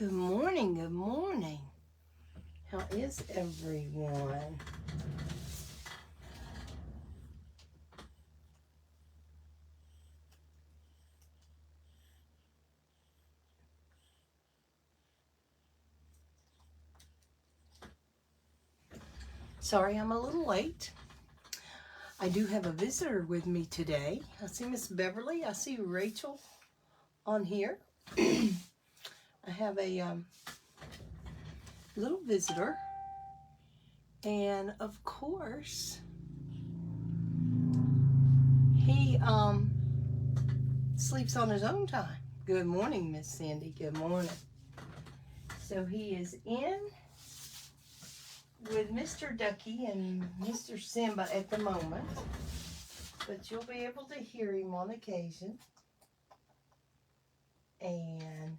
Good morning, good morning. How is everyone? Sorry I'm a little late. I do have a visitor with me today. I see Miss Beverly. I see Rachel on here. I have a little visitor. And of course, he sleeps on his own time. Good morning, Miss Sandy. Good morning. So he is in with Mr. Ducky and Mr. Simba at the moment, but you'll be able to hear him on occasion. And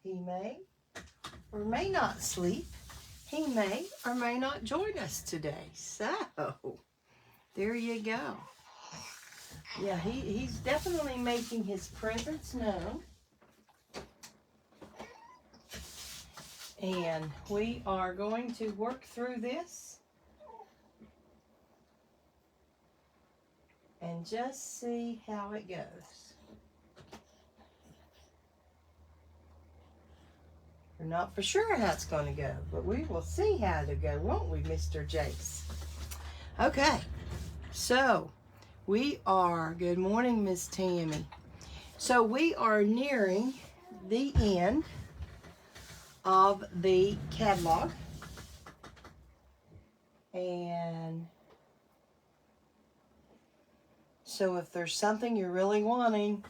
he may or may not sleep. He may or may not join us today. So, there you go. Yeah, he's definitely making his presence known. And we are going to work through this and just see how it goes. We're not for sure how it's going to go, but we will see how it'll go, won't we, Mr. Jace? Okay, so we are, good morning, Miss Tammy. So we are nearing the end of the catalog, and so if there's something you're really wanting,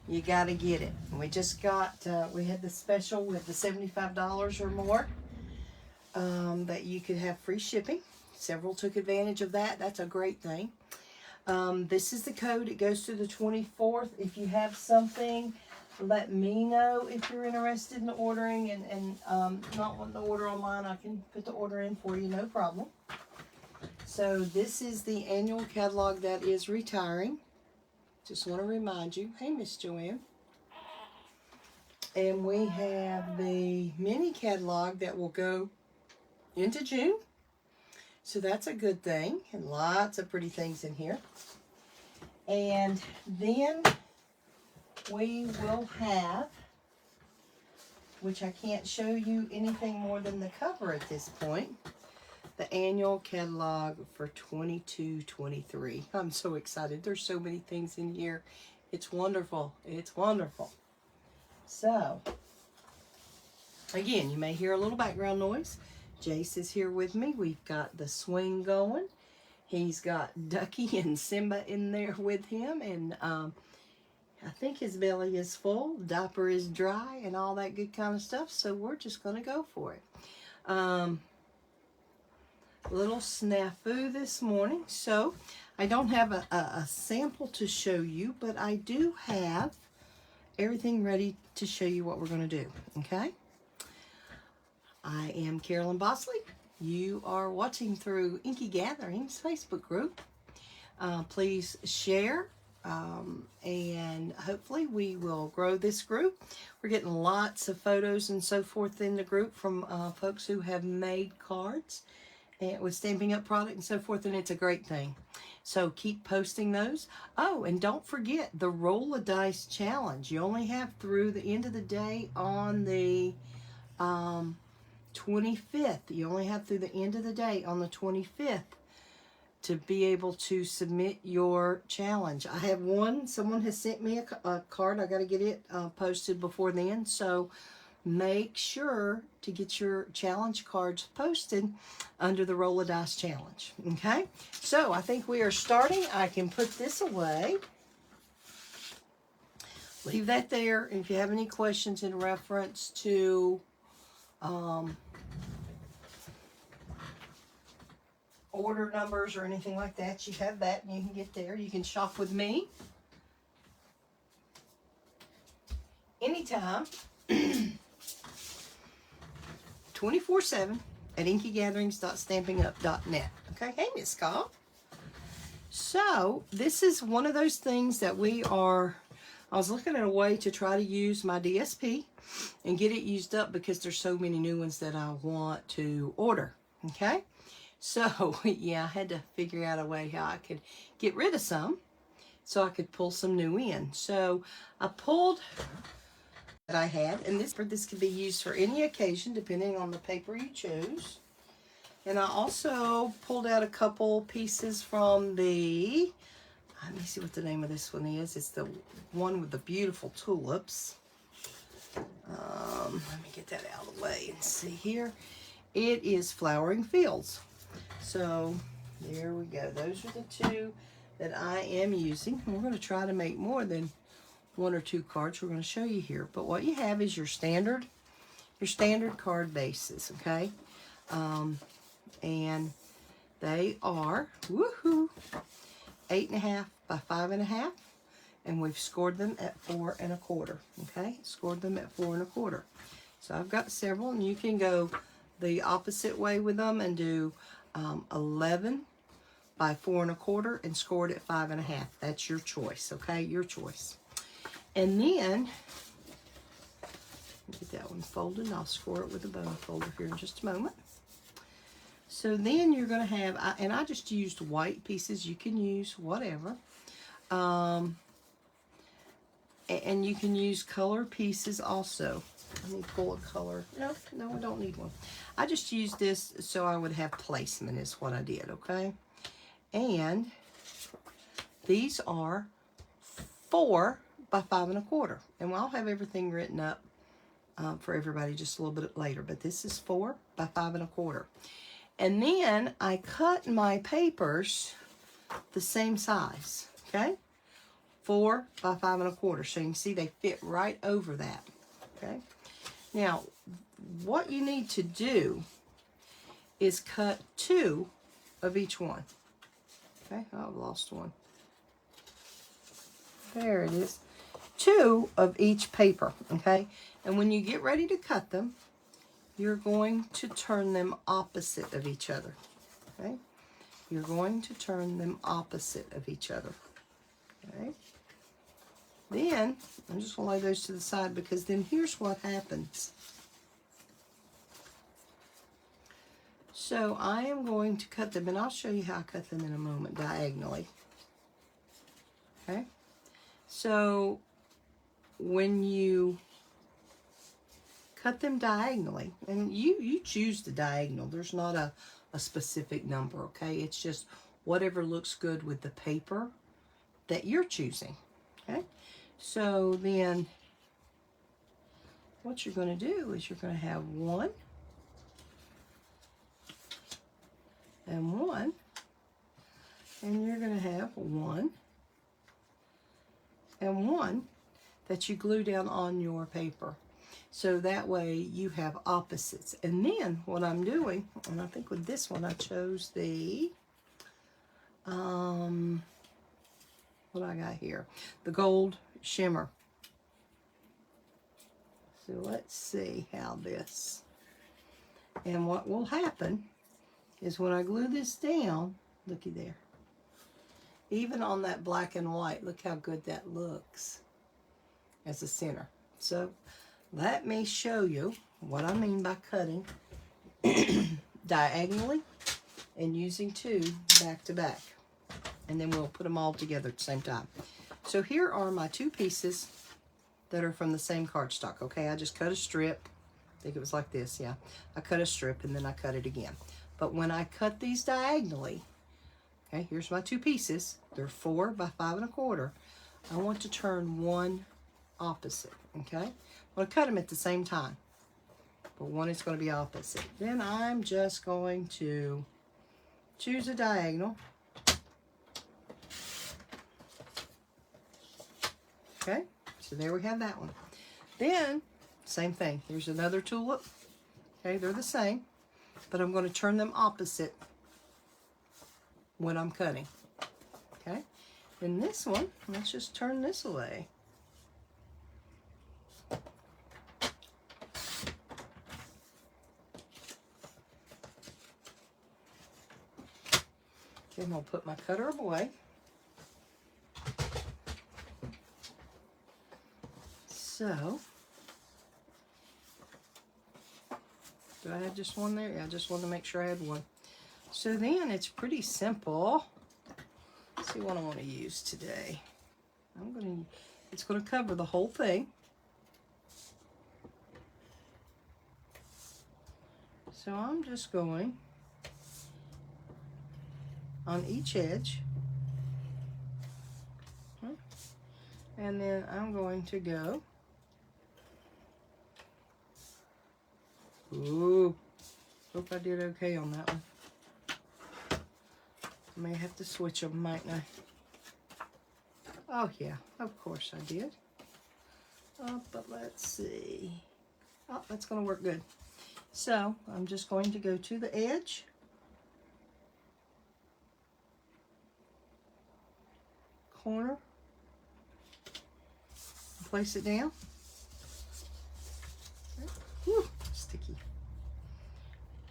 you got to get it. And we just got, we had the special with the $75 or more that you could have free shipping. Several took advantage of that. That's a great thing. This is the code. It goes to the 24th. If you have something, let me know if you're interested in ordering and not wanting to order online. I can put the order in for you, no problem. So this is the annual catalog that is retiring. Just want to remind you. Hey, Miss Joanne. And we have the mini catalog that will go into June. So that's a good thing. And lots of pretty things in here. And then we will have, which I can't show you anything more than the cover at this point, the annual catalog for 22-23. I'm so excited. There's so many things in here. It's wonderful. It's wonderful. So, again, you may hear a little background noise. Jace is here with me. We've got the swing going. He's got Ducky and Simba in there with him. And I think his belly is full, diaper is dry, and all that good kind of stuff. So we're just going to go for it. Little snafu this morning. So I don't have a sample to show you, but I do have everything ready to show you what we're going to do. Okay? I am Carolyn Bosley. You are watching through Inky Gatherings Facebook group. Please share. And hopefully we will grow this group. We're getting lots of photos and so forth in the group from folks who have made cards and with Stampin' Up product and so forth, and it's a great thing. So keep posting those. Oh, and don't forget the Roll a Dice Challenge. You only have through the end of the day on the 25th. You only have through the end of the day on the 25th to be able to submit your challenge. I have one. Someone has sent me a card. I got to get it posted before then. So make sure to get your challenge cards posted under the Roll a Dice Challenge. Okay? So I think we are starting. I can put this away. Leave that there. If you have any questions in reference to order numbers or anything like that, you have that and you can get there. You can shop with me anytime, 24/7 at inkygatherings.stampingup.net. Okay, hey Miss Cobb. So this is one of those things that we are I was looking at a way to try to use my DSP and get it used up because there's so many new ones that I want to order. Okay, so yeah, I had to figure out a way how I could get rid of some so I could pull some new in. So I pulled that I had, and this could be used for any occasion depending on the paper you choose. And I also pulled out a couple pieces from the, let me see what the name of this one is. It's the one with the beautiful tulips. Let me get that out of the way and see here. It is Flowering Fields. So there we go. Those are the two that I am using. We're going to try to make more than one or two cards we're going to show you here. But what you have is your standard card bases, okay? And they are, woohoo, 8.5 by 5.5. And we've scored them at 4 1/4. Okay, scored them at 4 1/4. So I've got several, and you can go the opposite way with them and do 11 by 4 1/4 and score it at 5.5. That's your choice. Okay, your choice. And then get that one folded, and I'll score it with a bone folder here in just a moment. So then you're going to have, and I just used white pieces. You can use whatever. And you can use color pieces also. Let me pull a color. No, I don't need one. I just used this so I would have placement is what I did, okay? And these are 4 by 5 1/4. And I'll have everything written up for everybody just a little bit later. But this is 4 by 5 1/4. And then I cut my papers the same size, okay? 4 by 5 1/4. So you can see they fit right over that. Okay. Now, what you need to do is cut 2 of each one. Okay. Oh, I've lost one. There it is. 2 of each paper. Okay. And when you get ready to cut them, you're going to turn them opposite of each other. Okay. You're going to turn them opposite of each other. Okay. Then, I'm just going to lay those to the side because then here's what happens. So I am going to cut them, and I'll show you how I cut them in a moment, diagonally. Okay? So when you cut them diagonally, and you choose the diagonal. There's not a specific number, okay? It's just whatever looks good with the paper that you're choosing, okay? So then what you're going to do is you're going to have 1 and 1, and you're going to have 1 and 1 that you glue down on your paper. So that way you have opposites. And then what I'm doing, and I think with this one I chose the, what I got here? The gold shimmer. So let's see how this, and what will happen is when I glue this down, looky there, even on that black and white, look how good that looks as a center. So let me show you what I mean by cutting diagonally and using 2 back to back. And then we'll put them all together at the same time. So here are my 2 pieces that are from the same cardstock. Okay, I just cut a strip. I think it was like this, yeah. I cut a strip and then I cut it again. But when I cut these diagonally, okay, here's my 2 pieces. They're 4 by 5 1/4. I want to turn 1 opposite, okay? I'm going to cut them at the same time, but one is going to be opposite. Then I'm just going to choose a diagonal. Okay, so there we have that one. Then, same thing. Here's another tulip. Okay, they're the same, but I'm going to turn them opposite when I'm cutting. Okay, and this one, let's just turn this away. Then I'll put my cutter away. So, do I have just one there? Yeah, I just wanted to make sure I had one. So then it's pretty simple. Let's see what I want to use today. It's going to cover the whole thing. So I'm just going on each edge. And then I'm going to go. Ooh, hope I did okay on that one. I may have to switch them, mightn't I? Oh yeah, of course I did. But let's see. Oh, that's going to work good. So I'm just going to go to the edge. Corner. Place it down. Whew, sticky.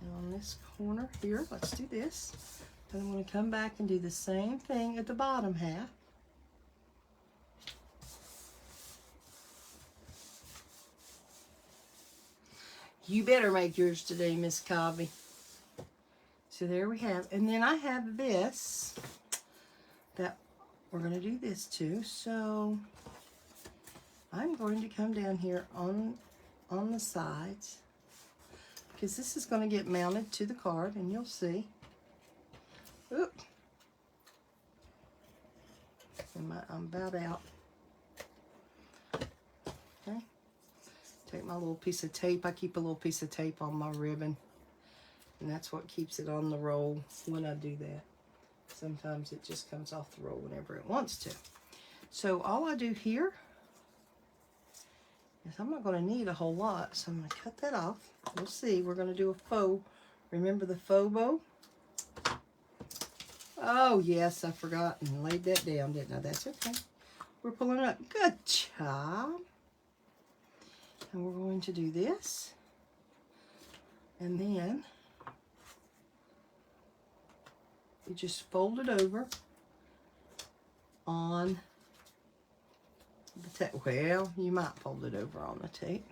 And on this corner here, let's do this. Then I'm going to come back and do the same thing at the bottom half. You better make yours today, Miss Cobby. So there we have. And then I have this that we're going to do this too. So I'm going to come down here on the sides because this is going to get mounted to the card, and you'll see. Oop. I'm about out. Okay. Take my little piece of tape. I keep a little piece of tape on my ribbon, and that's what keeps it on the roll when I do that. Sometimes it just comes off the roll whenever it wants to. So all I do here is I'm not going to need a whole lot, so I'm going to cut that off. We'll see. We're going to do a faux. Remember the faux bow? Oh, yes, I forgot and laid that down, didn't I? That's okay. We're pulling it up. Good job. And we're going to do this. And then you just fold it over on the tape. Well, you might fold it over on the tape,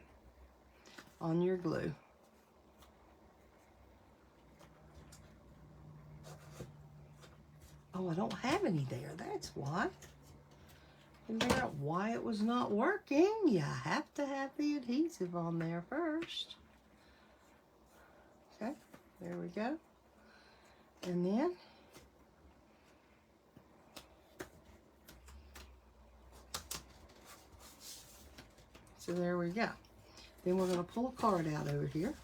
on your glue. Oh, I don't have any there. That's why. Couldn't figure out why it was not working. You have to have the adhesive on there first. Okay, there we go. And then so there we go. Then we're going to pull a card out over here.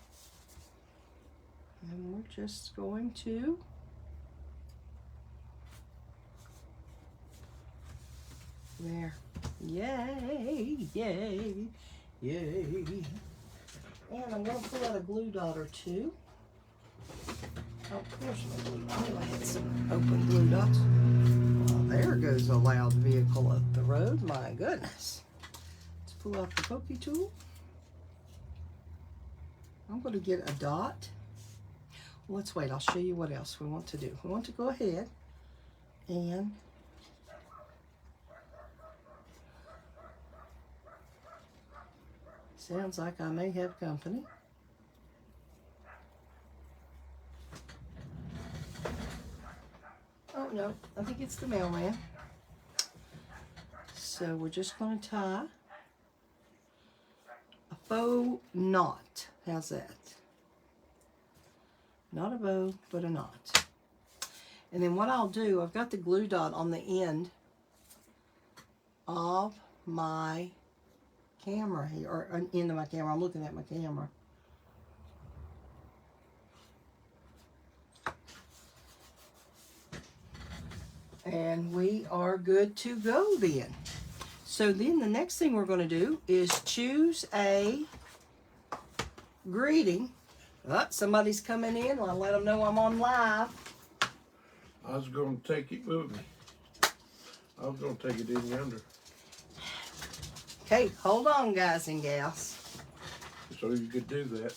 And we're just going to there. Yay, yay, yay. And I'm going to pull out a glue dot or two. Oh, there's my glue dot. I knew I had some open glue dots. Well, there goes a loud vehicle up the road. My goodness. Let's pull out the pokey tool. I'm going to get a dot. Well, let's wait. I'll show you what else we want to do. We want to go ahead and sounds like I may have company. Oh no, I think it's the mailman. So we're just going to tie a faux knot. How's that? Not a bow, but a knot. And then what I'll do, I've got the glue dot on the end of my camera here, or end of my camera. I'm looking at my camera. And we are good to go then. So then the next thing we're going to do is choose a greeting. Oh, somebody's coming in. I'll let them know I'm on live. I was going to take it with me. I was going to take it in yonder. Okay, hold on, guys and gals. So you could do that.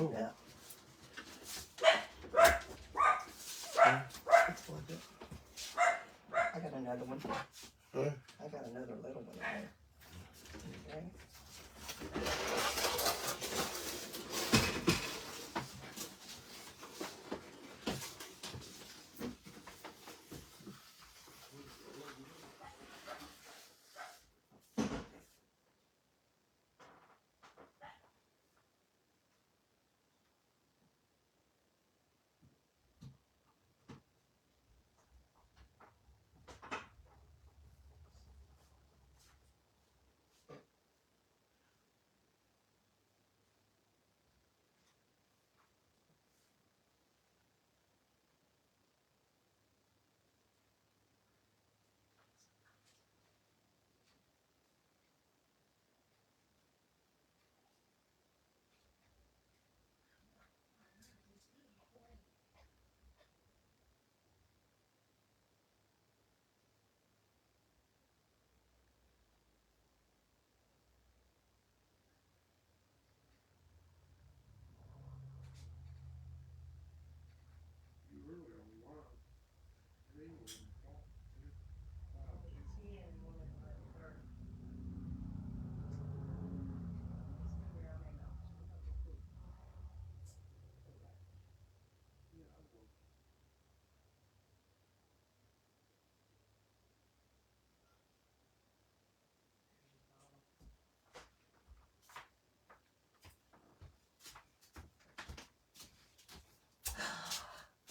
Oh. Yeah. It's plugged up. I got another one. Huh? I got another little one in there. Okay.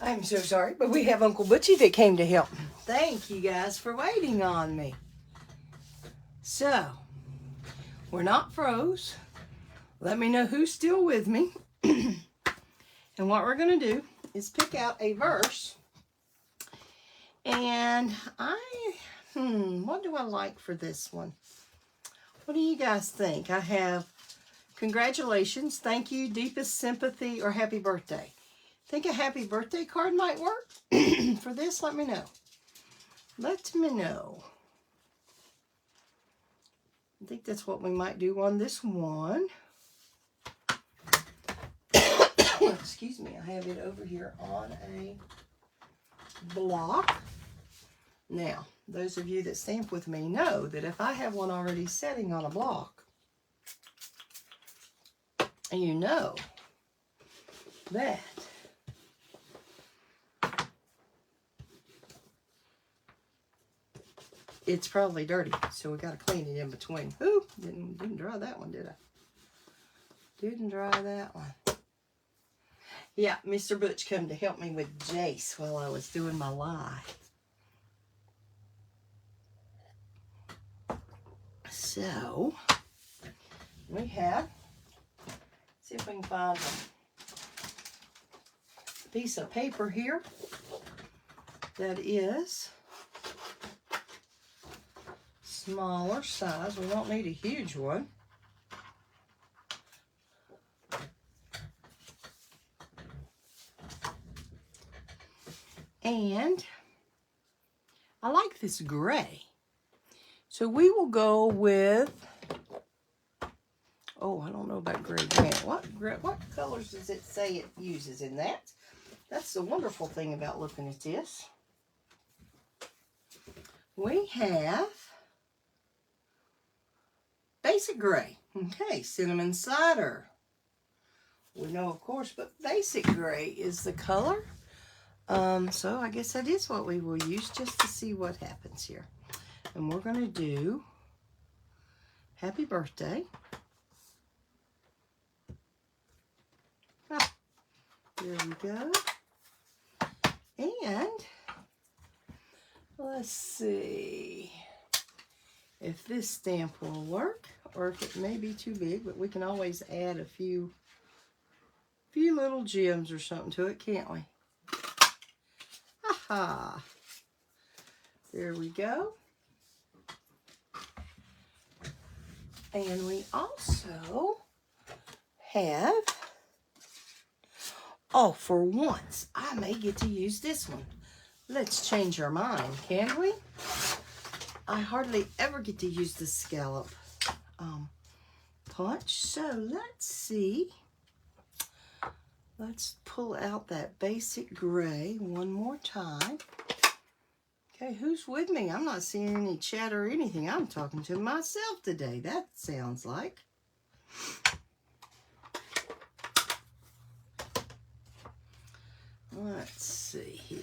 I'm so sorry, but we have Uncle Butchie that came to help. Thank you guys for waiting on me. So, we're not froze. Let me know who's still with me. And what we're going to do is pick out a verse. And what do I like for this one? What do you guys think? I have congratulations, thank you, deepest sympathy, or happy birthday. Think a happy birthday card might work for this? Let me know. Let me know. I think that's what we might do on this one. Excuse me, I have it over here on a block. Now, those of you that stamp with me know that if I have one already setting on a block, you know that it's probably dirty, so we got to clean it in between. Ooh, didn't dry that one, did I? Didn't dry that one. Yeah, Mr. Butch come to help me with Jace while I was doing my live. So, we have, see if we can find a piece of paper here that is smaller size. We don't need a huge one. And I like this gray. So we will go with, oh, I don't know about gray granite. What colors does it say it uses in that? That's the wonderful thing about looking at this. We have basic gray. Okay, cinnamon cider. We know, of course, but basic gray is the color. So I guess that is what we will use just to see what happens here. And we're going to do happy birthday. Ah, there we go. And let's see if this stamp will work or if it may be too big, but we can always add a few little gems or something to it, can't we? Aha! There we go. And we also have, oh, for once, I may get to use this one. Let's change our mind, can we? I hardly ever get to use the scallop punch, so let's see Let's pull out that basic gray one more time. Okay, who's with me? I'm not seeing any chat or anything. I'm talking to myself today. That sounds like. Let's see here.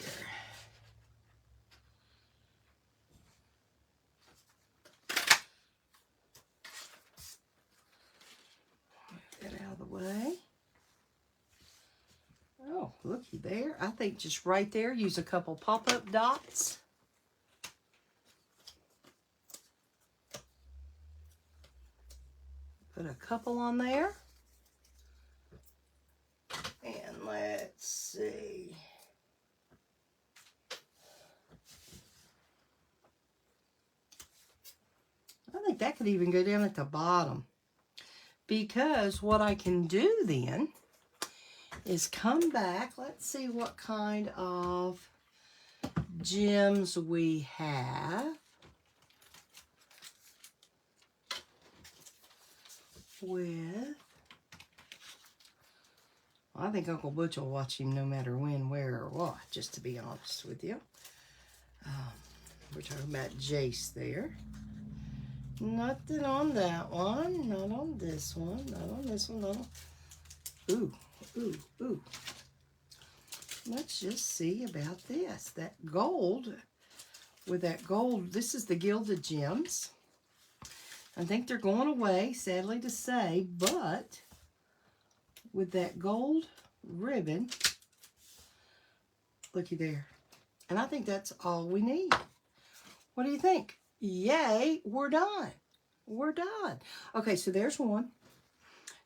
Get that out of the way. Oh, looky there. I think just right there, use a couple pop-up dots. Put a couple on there. And let's see. I think that could even go down at the bottom. Because what I can do then is come back. Let's see what kind of gems we have. I think Uncle Butch will watch him no matter when, where, or what, just to be honest with you. We're talking about Jace there. Nothing on that one. Not on this one. Not on this one. Not on... Ooh, ooh, ooh. Let's just see about this. That gold, with that gold, this is the Gilded Gems. I think they're going away, sadly to say, but with that gold ribbon, looky there. And I think that's all we need. What do you think? Yay, we're done. We're done. Okay, so there's one.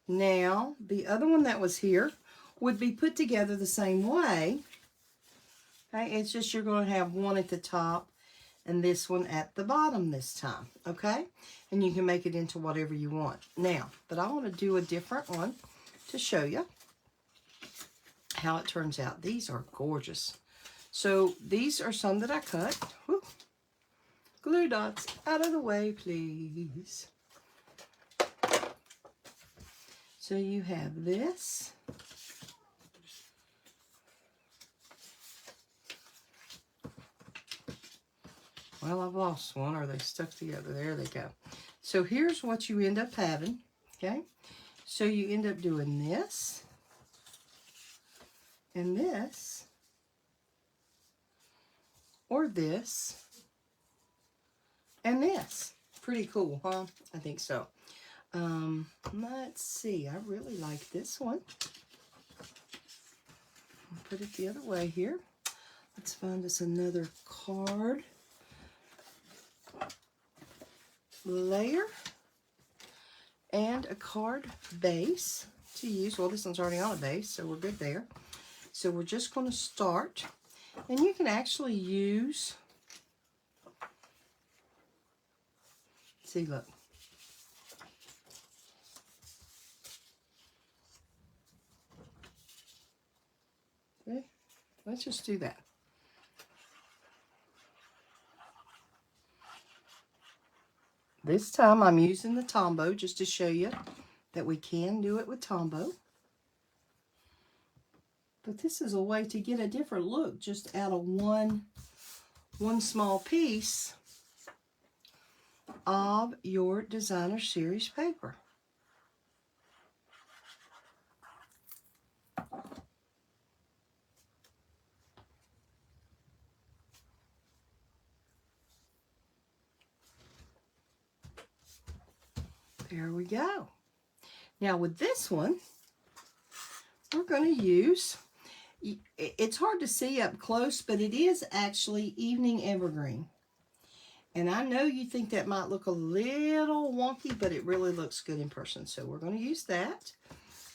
Now, the other one that was here would be put together the same way. Okay, it's just you're going to have one at the top and this one at the bottom this time. Okay, and you can make it into whatever you want. Now, but I want to do a different one to show you how it turns out. These are gorgeous. So these are some that I cut. Woo. Glue dots out of the way, please. So you have this. Well, I've lost one. Are they stuck together? There they go. So here's what you end up having, okay? So you end up doing this, and this, or this, and this. Pretty cool, huh? I think so. Let's see. I really like this one. I'll put it the other way here. Let's find us another card layer and a card base to use. Well, this one's already on a base, so we're good there. So we're just going to start, and you can actually use, see, look. Okay, let's just do that. This time I'm using the Tombow just to show you that we can do it with Tombow. But this is a way to get a different look just out of one small piece of your designer series paper. There we go. Now with this one, we're going to use, it's hard to see up close, but it is actually Evening Evergreen. And I know you think that might look a little wonky, but it really looks good in person. So we're going to use that.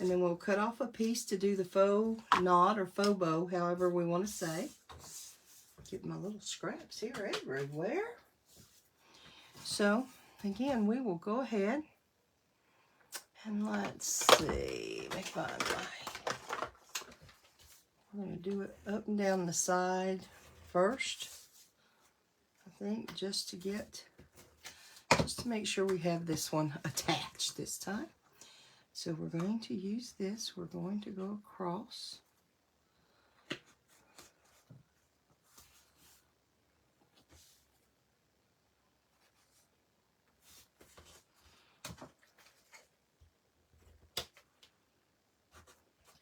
And then we'll cut off a piece to do the faux knot or faux bow, however we want to say. Get my little scraps here everywhere. So, again, we will go ahead and let's see. Let me find my... I'm going to do it up and down the side first. I think just to make sure we have this one attached this time. So we're going to use this. We're going to go across.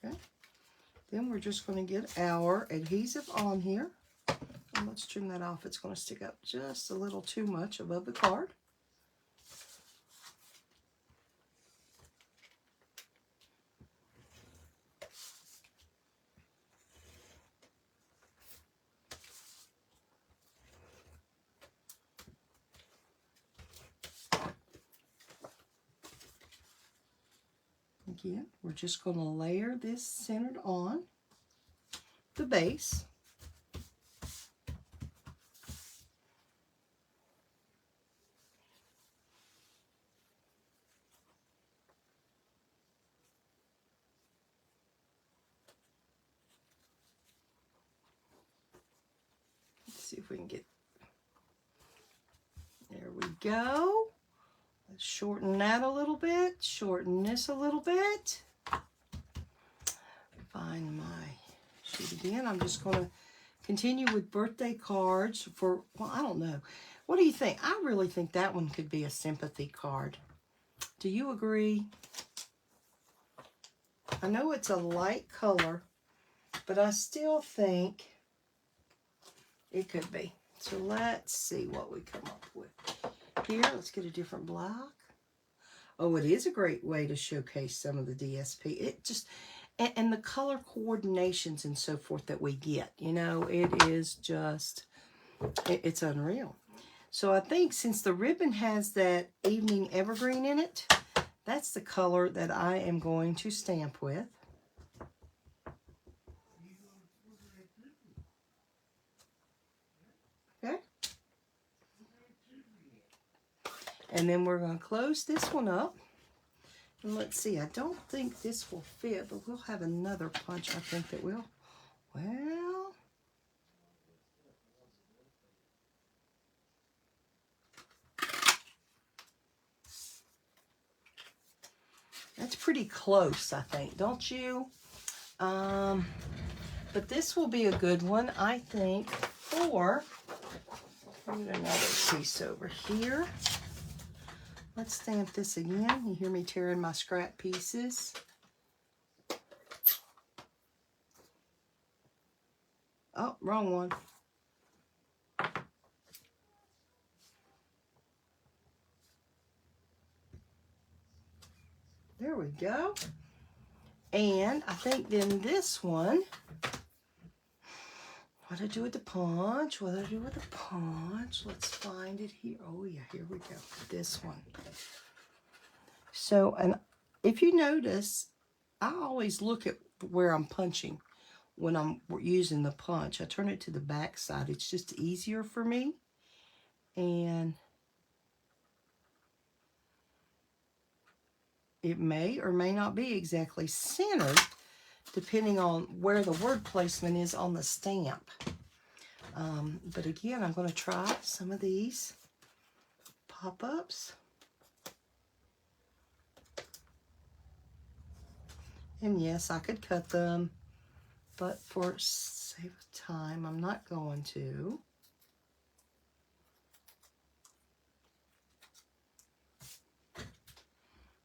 Okay. Then we're just going to get our adhesive on here. And let's trim that off. It's going to stick up just a little too much above the card. Again, we're just going to layer this centered on the base. Let's see if we can get, there we go. Let's shorten that a little bit, shorten this a little bit. Find my sheet again. I'm just going to continue with birthday cards for, well, I don't know. What do you think? I really think that one could be a sympathy card. Do you agree? I know it's a light color, but I still think it could be. So let's see what we come up with. Here, let's get a different block. Oh, it is a great way to showcase some of the DSP. It just, and the color coordinations and so forth that we get, you know, it is just, it's unreal. So I think since the ribbon has that evening evergreen in it, that's the color that I am going to stamp with. Okay. And then we're going to close this one up. And let's see, I don't think this will fit, but we'll have another punch, I think, that will. Well, that's pretty close, I think, don't you? But this will be a good one, I think, for, get another piece over here. Let's stamp this again. You hear me tearing my scrap pieces. Oh, wrong one. There we go. And I think then this one, what do I do with the punch? What do I do with the punch? Let's find it here. Oh yeah, here we go. This one. So, and if you notice, I always look at where I'm punching when I'm using the punch. I turn it to the back side. It's just easier for me. And it may or may not be exactly centered, depending on where the word placement is on the stamp. But again, I'm going to try some of these pop-ups. And yes, I could cut them, but for sake of time, I'm not going to.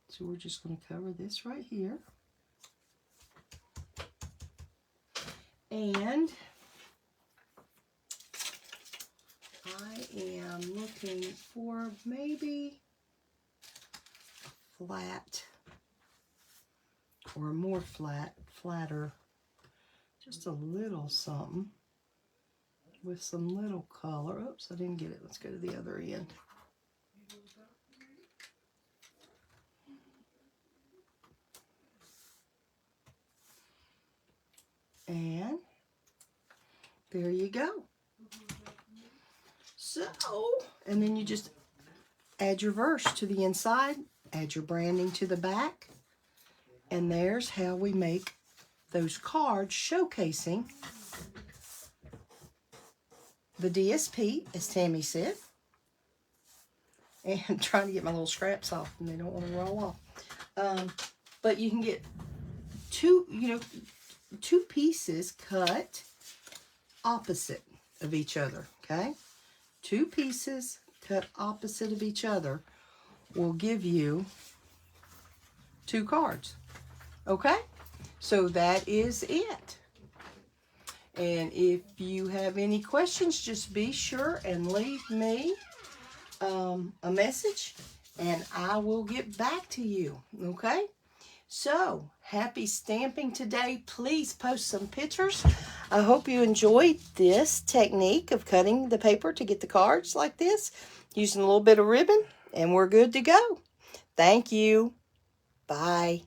So we're just going to cover this right here. And I am looking for maybe a flat or a more flatter, just a little something with some little color. Oops, I didn't get it. Let's go to the other end. And there you go. So, and then you just add your verse to the inside, add your branding to the back, and there's how we make those cards showcasing the DSP, as Tammy said. And trying to get my little scraps off, and they don't want to roll off. but you can get two pieces cut opposite of each other, okay? 2 pieces cut opposite of each other will give you 2 cards, okay? So that is it. And if you have any questions, just be sure and leave me a message, and I will get back to you, okay? So, happy stamping today. Please post some pictures. I hope you enjoyed this technique of cutting the paper to get the cards like this, using a little bit of ribbon, and we're good to go. Thank you. Bye.